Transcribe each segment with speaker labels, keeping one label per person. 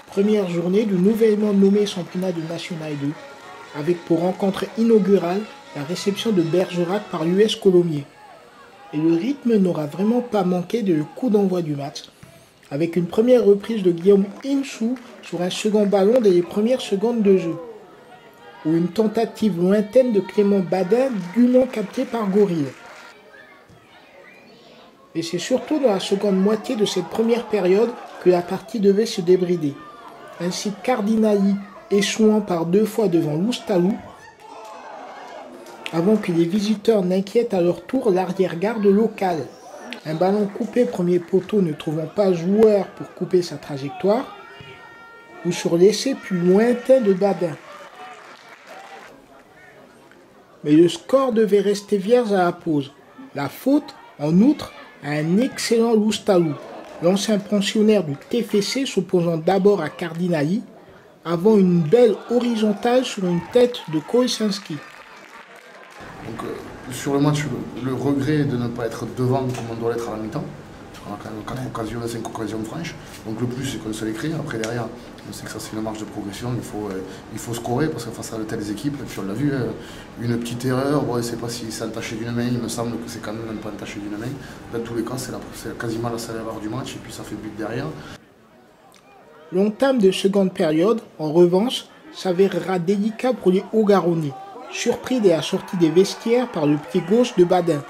Speaker 1: Première journée du nouvellement nommé championnat de National 2, avec pour rencontre inaugurale la réception de Bergerac par l'US Colomiers. Et le rythme n'aura vraiment pas manqué de le coup d'envoi du match, avec une première reprise de Guillaume Insou sur un second ballon dès les premières secondes de jeu, ou une tentative lointaine de Clément Badin dûment captée par Gorille. Et c'est surtout dans la seconde moitié de cette première période que la partie devait se débrider. Ainsi Cardinali échouant par 2 fois devant Loustalou, avant que les visiteurs n'inquiètent à leur tour l'arrière-garde locale. Un ballon coupé premier poteau ne trouvant pas joueur pour couper sa trajectoire, ou sur l'essai plus lointain de Badin. Mais le score devait rester vierge à la pause. La faute, en outre, à un excellent Loustalou, l'ancien pensionnaire du TFC s'opposant d'abord à Cardinali, avant une belle horizontale sur une tête de Kolesinski.
Speaker 2: Donc, sur le match, le regret de ne pas être devant comme on doit l'être à la mi-temps. On a quand même 4 occasions, 5 occasions franches. Donc le plus, c'est qu'on se les crée. Après, derrière, on sait que ça, c'est une marge de progression. Il faut scorer parce que face à de telles équipes, et puis on l'a vu, une petite erreur, bon, je ne sais pas si c'est entaché d'une main, il me semble que c'est quand même pas entaché d'une main. Dans tous les cas, c'est quasiment la seule erreur du match et puis ça fait but derrière.
Speaker 1: L'entame de seconde période, en revanche, s'avérera délicat pour les Hauts-Garonnais, surpris dès la sortie des vestiaires par le pied gauche de Badin.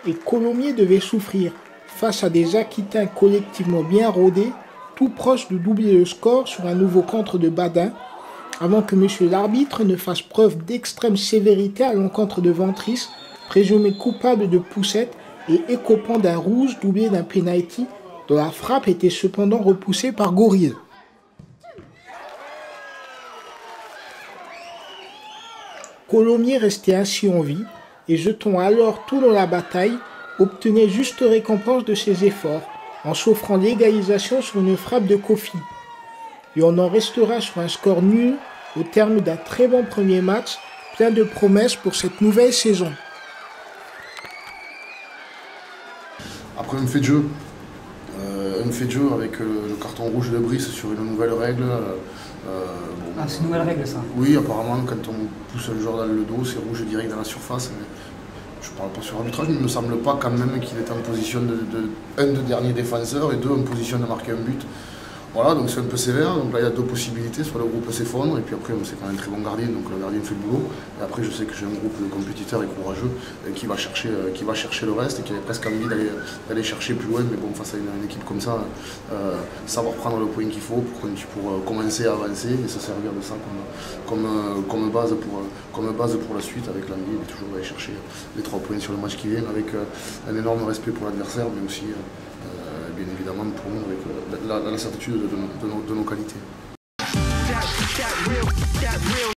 Speaker 1: Et Colomiers devait souffrir face à des Aquitains collectivement bien rodés, tout proches de doubler le score sur un nouveau contre de Badin, avant que monsieur l'arbitre ne fasse preuve d'extrême sévérité à l'encontre de Ventris, présumé coupable de poussette et écopant d'un rouge doublé d'un penalty, dont la frappe était cependant repoussée par Gorille. Colomiers restait ainsi en vie, et jetant alors tout dans la bataille, obtenait juste récompense de ses efforts, en s'offrant l'égalisation sur une frappe de Kofi. Et on en restera sur un score nul au terme d'un très bon premier match, plein de promesses pour cette nouvelle saison.
Speaker 2: Après un fait de jeu avec le carton rouge de Brice sur une nouvelle règle.
Speaker 3: C'est une nouvelle règle ça?
Speaker 2: Oui, apparemment quand on pousse un joueur dans le dos, c'est rouge direct dans la surface. Mais je ne parle pas sur arbitrage, mais il ne me semble pas quand même qu'il est en position de dernier défenseur et 2 en position de marquer un but. Voilà, donc c'est un peu sévère. Donc là il y a 2 possibilités, soit le groupe s'effondre, et puis après c'est quand même un très bon gardien, donc le gardien fait le boulot. Et après je sais que j'ai un groupe de compétiteurs et courageux qui va chercher le reste et qui avait presque envie d'aller chercher plus loin. Mais bon, face à une équipe comme ça, savoir prendre le point qu'il faut pour commencer à avancer et se servir de ça comme base pour la suite, avec l'envie de toujours aller chercher les 3 points sur le match qui vient, avec un énorme respect pour l'adversaire, mais aussi bien évidemment pour nous avec la certitude de nos qualités.